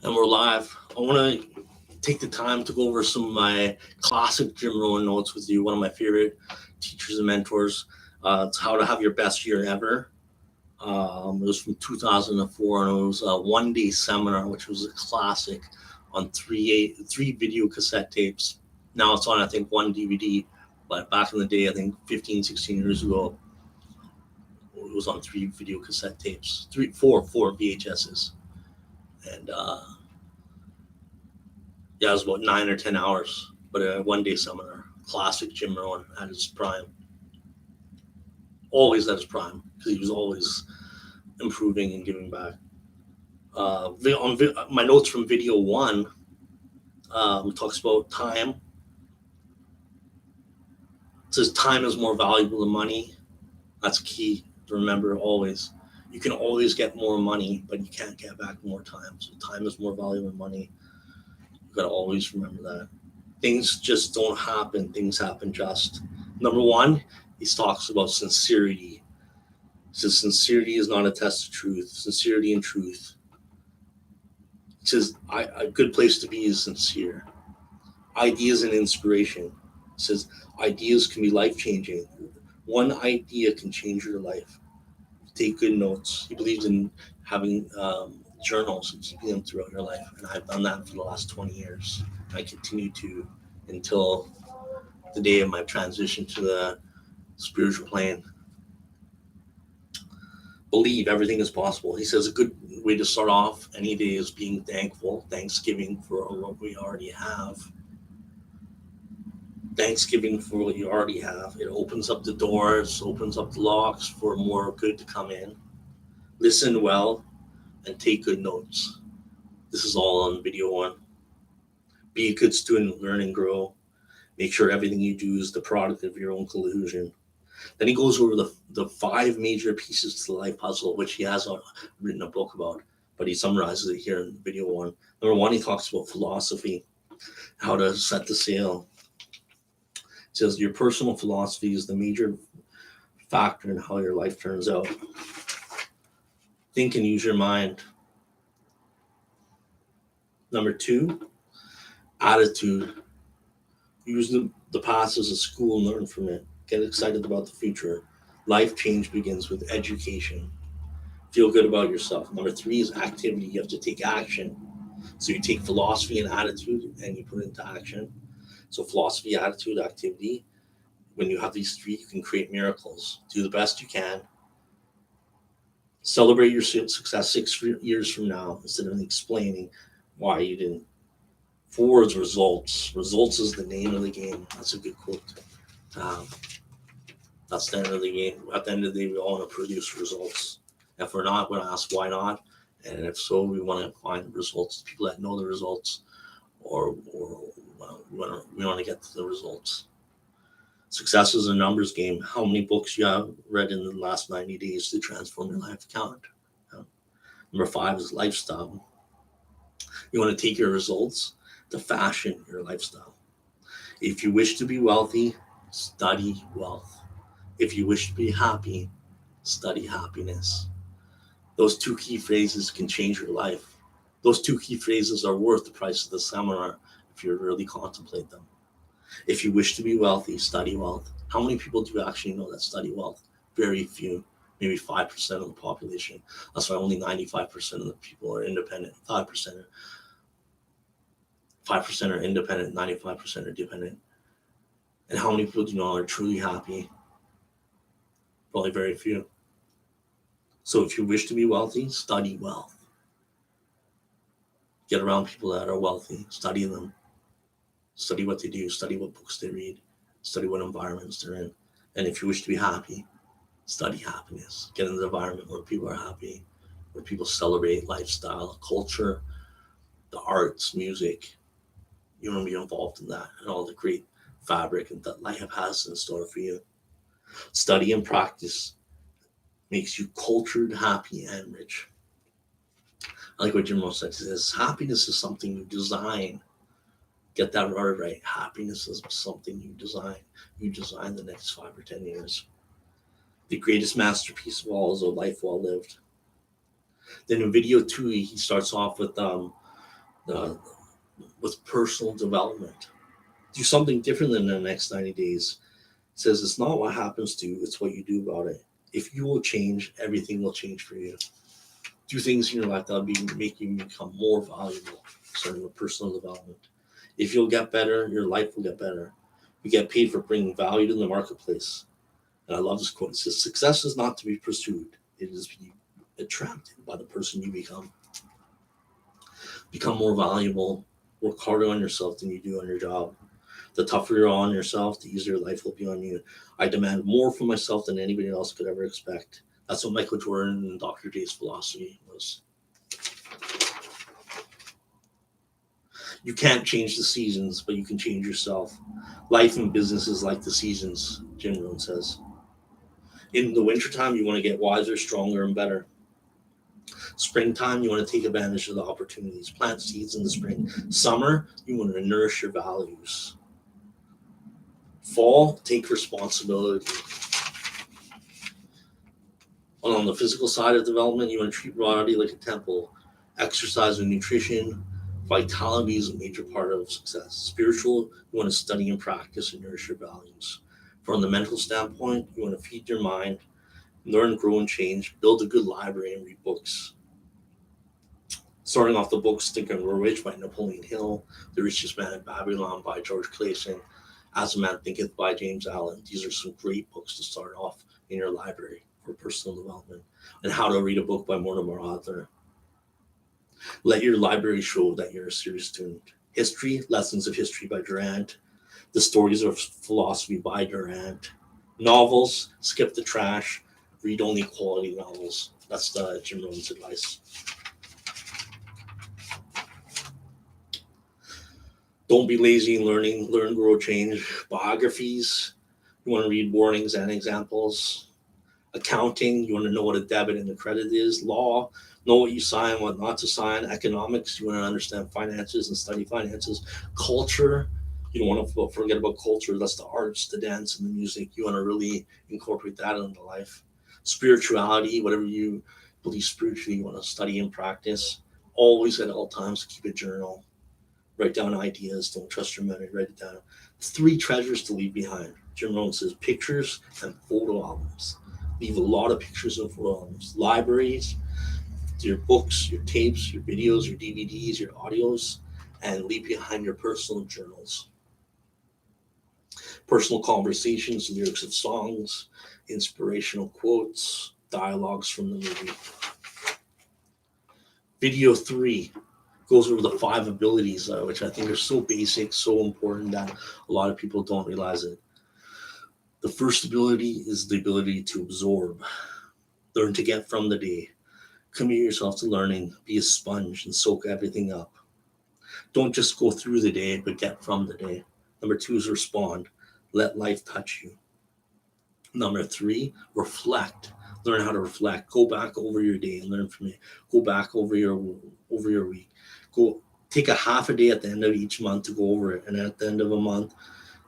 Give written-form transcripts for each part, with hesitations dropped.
And we're live. I want to take the time to go over some of my classic Jim Rohn notes with you. One of my favorite teachers and mentors. It's How to Have Your Best Year Ever. It was from 2004, and it was a one-day seminar, which was a classic on three video cassette tapes. Now it's on, I think, one DVD, but back in the day, I think 15, 16 years ago, it was on three video cassette tapes, four VHSs. And yeah, it was about 9 or 10 hours, but a one-day seminar. Classic Jim Rohn at his prime. Always at his prime, because he was always improving and giving back. My notes from video one talks about time. It says time is more valuable than money. That's key to remember always. You can always get more money, but you can't get back more time. So time is more valuable than money. You gotta always remember that. Things just don't happen. Things happen just. Number one, he talks about sincerity. He says sincerity is not a test of truth. Sincerity and truth. He says a good place to be is sincere. Ideas and inspiration. He says ideas can be life changing. One idea can change your life. Take good notes. He believes in having journals and keeping them throughout your life, and I've done that for the last 20 years. I continue to until the day of my transition to the spiritual plane. Believe everything is possible. He says a good way to start off any day is being thankful, thanksgiving for what we already have. Thanksgiving for what you already have. It opens up the doors, opens up the locks for more good to come in. Listen well and take good notes. This is all on video one. Be a good student, learn and grow. Make sure everything you do is the product of your own collusion. Then he goes over the five major pieces to the life puzzle, which he has written a book about, but he summarizes it here in video one. Number one, he talks about philosophy, how to set the sail. It says your personal philosophy is the major factor in how your life turns out. Think and use your mind. Number two, attitude. Use the past as a school and learn from it. Get excited about the future. Life change begins with education. Feel good about yourself. Number three is activity. You have to take action. So you take philosophy and attitude and you put it into action. So philosophy, attitude, activity. When you have these three, you can create miracles. Do the best you can. Celebrate your success 6 years from now instead of explaining why you didn't. Four is results. Results is the name of the game. That's a good quote. That's the end of the game. At the end of the day, we all want to produce results. If we're not, we're going to ask why not. And if so, we want to find results, people that know the results, or we want to get to the results. Success is a numbers game. How many books you have read in the last 90 days to transform your life? Count. Number five is lifestyle. You want to take your results to fashion your lifestyle. If you wish to be wealthy, study wealth. If you wish to be happy, study happiness. Those two key phrases can change your life. Those two key phrases are worth the price of the seminar if you really contemplate them. If you wish to be wealthy, study wealth. How many people do you actually know that study wealth? Very few, maybe 5% of the population. That's why only 95% of the people are independent. 5% are independent, 95% are dependent. And how many people do you know are truly happy? Probably very few. So if you wish to be wealthy, study wealth. Get around people that are wealthy, study them. Study what they do, study what books they read, study what environments they're in. And if you wish to be happy, study happiness. Get in an environment where people are happy, where people celebrate lifestyle, culture, the arts, music. You want to be involved in that and all the great fabric that life has in store for you. Study and practice makes you cultured, happy, and rich. I like what Jim Rohn says. He says, happiness is something you design. Get that word right. Happiness is something you design. You design the next 5 or 10 years. The greatest masterpiece of all is a life well lived. Then in video two, he starts off with uh, with personal development. Do something different than the next 90 days. It says it's not what happens to you, it's what you do about it. If you will change, everything will change for you. Do things in your life that'll make you become more valuable, starting with personal development. If you'll get better, your life will get better. You get paid for bringing value to the marketplace. And I love this quote. It says, success is not to be pursued, it is to be attracted by the person you become. Become more valuable, work harder on yourself than you do on your job. The tougher you're on yourself, the easier life will be on you. I demand more from myself than anybody else could ever expect. That's what Michael Jordan and Dr. J's philosophy was. You can't change the seasons, but you can change yourself. Life and business is like the seasons, Jim Rohn says. In the wintertime, you want to get wiser, stronger, and better. Springtime, you want to take advantage of the opportunities. Plant seeds in the spring. Summer, you want to nourish your values. Fall, take responsibility. On the physical side of development, you want to treat your body like a temple. Exercise and nutrition, vitality is a major part of success. Spiritual, you want to study and practice and nourish your values. From the mental standpoint, you want to feed your mind, learn, grow, and change, build a good library, and read books. Starting off the books, Think and Grow Rich by Napoleon Hill, The Richest Man in Babylon by George Clayson, As a Man Thinketh by James Allen. These are some great books to start off in your library for personal development. And How to Read a Book by Mortimer Adler. Let your library show that you're a serious student. History, Lessons of History by Durant. The Stories of Philosophy by Durant. Novels, skip the trash, read only quality novels. That's Jim Rohn's advice. Don't be lazy in learning, learn, grow, change. Biographies, you want to read warnings and examples. Accounting, you want to know what a debit and a credit is. Law, know what you sign, what not to sign. Economics, you want to understand finances and study finances. Culture, you don't want to forget about culture. That's the arts, the dance, and the music. You want to really incorporate that into life. Spirituality, whatever you believe spiritually, you want to study and practice. Always at all times, keep a journal. Write down ideas. Don't trust your memory. Write it down. 3 treasures to leave behind. Jim Rohn says pictures and photo albums. Leave a lot of pictures and photo albums. Libraries, your books, your tapes, your videos, your DVDs, your audios, and leave behind your personal journals. Personal conversations, lyrics of songs, inspirational quotes, dialogues from the movie. Video 3 goes over the 5 abilities, which I think are so basic, so important that a lot of people don't realize it. The first ability is the ability to absorb, learn to get from the day. Commit yourself to learning, be a sponge and soak everything up. Don't just go through the day, but get from the day. Number 2 is respond, let life touch you. Number 3, reflect. Learn how to reflect. Go back over your day and learn from it. Go back over your week. Go take a half a day at the end of each month to go over it, and at the end of a month,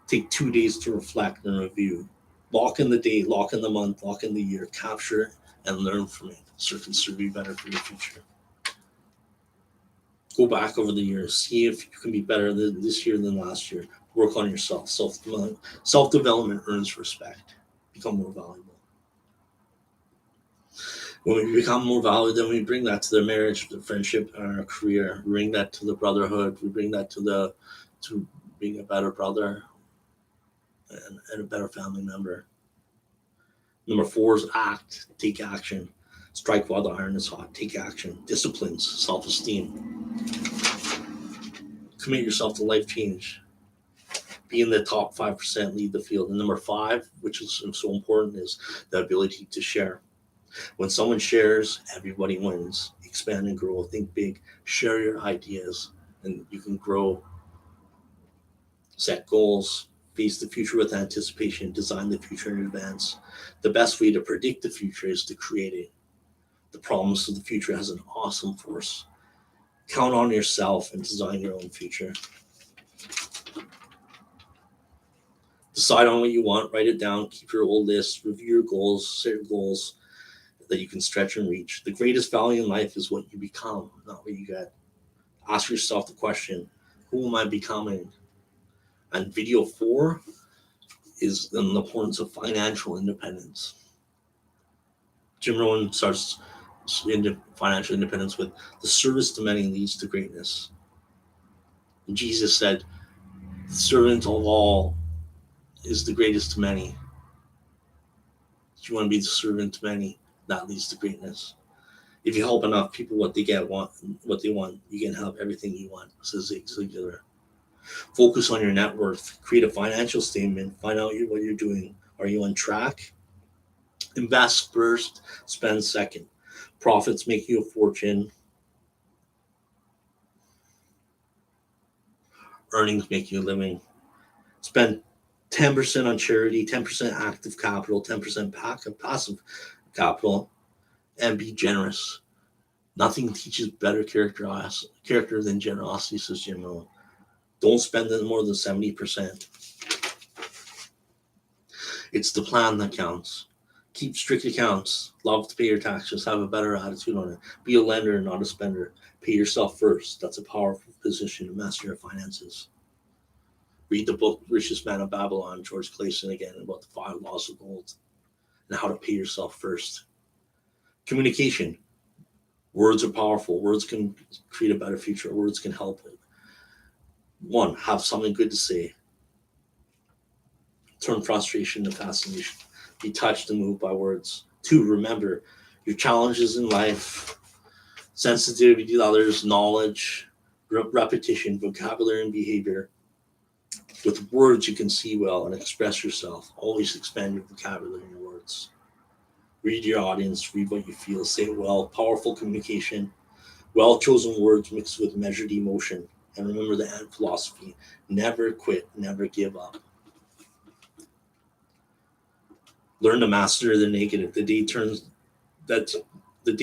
take 2 days to reflect and review. Lock in the day, lock in the month, lock in the year, capture it, and learn from it so it can serve you better for your future. Go back over the years, see if you can be better this year than last year. Work on yourself. Self-development earns respect. Become more valuable. When we become more valuable, then we bring that to the marriage, the friendship, and our career. We bring that to the brotherhood. We bring that to being a better brother and a better family member. Number 4 is act. Take action. Strike while the iron is hot. Take action. Disciplines. Self-esteem. Commit yourself to life change. Be in the top 5%. Lead the field. And number 5, which is so important, is the ability to share. When someone shares, everybody wins. Expand and grow. Think big. Share your ideas, and you can grow. Set goals. Face the future with anticipation. Design the future in advance. The best way to predict the future is to create it. The promise of the future has an awesome force. Count on yourself and design your own future. Decide on what you want. Write it down. Keep your old list. Review your goals. Set your goals that you can stretch and reach. The greatest value in life is what you become, not what you get. Ask yourself the question, who am I becoming? And video 4 is the importance of financial independence. Jim Rohn starts into financial independence with the service to many leads to greatness. And Jesus said, the servant of all is the greatest to many. If you want to be the servant to many, that leads to greatness. If you help enough people what they want, you can have everything you want, says Zig Ziglar. Focus on your net worth. Create a financial statement. Find out what you're doing. Are you on track? Invest first, spend second. Profits make you a fortune. Earnings make you a living. Spend 10% on charity, 10% active capital, 10% passive capital, and be generous. Nothing teaches better character than generosity, says Jim Rohn. Don't spend more than 70%. It's the plan that counts. Keep strict accounts. Love to pay your taxes. Have a better attitude on it. Be a lender, not a spender. Pay yourself first. That's a powerful position to master your finances. Read the book Richest Man of Babylon, George Clayson, again, about the 5 laws of gold and how to pay yourself first. Communication. Words are powerful. Words can create a better future. Words can help it. 1, have something good to say. Turn frustration to fascination. Be touched and moved by words. 2, remember your challenges in life, sensitivity to others, knowledge, repetition, vocabulary, and behavior. With words, you can see well and express yourself. Always expand your vocabulary and your words. Read your audience, read what you feel, say it well. Powerful communication, well-chosen words mixed with measured emotion. And remember the AND philosophy, never quit, never give up. Learn to master the negative, the day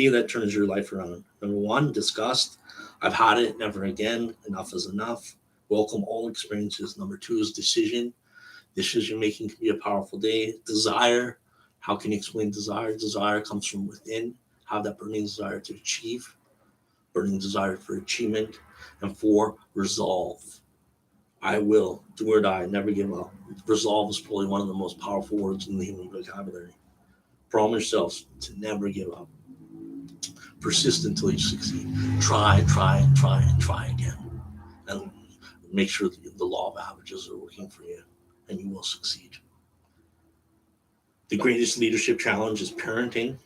that turns your life around. Number 1, disgust. I've had it, never again. Enough is enough. Welcome all experiences. Number 2 is decision. Decision making can be a powerful day. Desire. How can you explain desire? Desire comes from within. Have that burning desire to achieve. Burning desire for achievement. And 4, resolve. I will, do or die, never give up. Resolve is probably one of the most powerful words in the human vocabulary. Promise yourselves to never give up. Persist until you succeed. Try again. And make sure that the law of averages are working for you, and you will succeed. The greatest leadership challenge is parenting.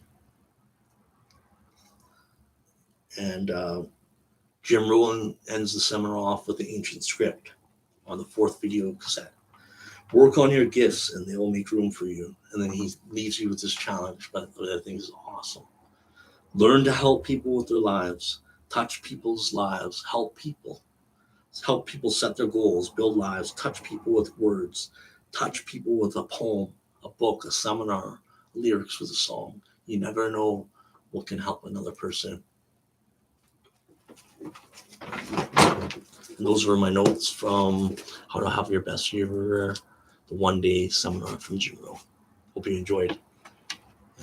And Jim Rohn ends the seminar off with the ancient script on the 4th video cassette. Work on your gifts and they will make room for you. And then he leaves you with this challenge, but I think is awesome. Learn to help people with their lives, touch people's lives, help people set their goals, build lives, touch people with words, touch people with a poem, a book, a seminar, lyrics with a song. You never know what can help another person. And those were my notes from How to Have Your Best Year, the 1-day seminar from Jim Rohn. Hope you enjoyed,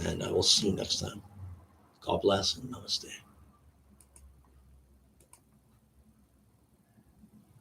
and I will see you next time. God bless and namaste.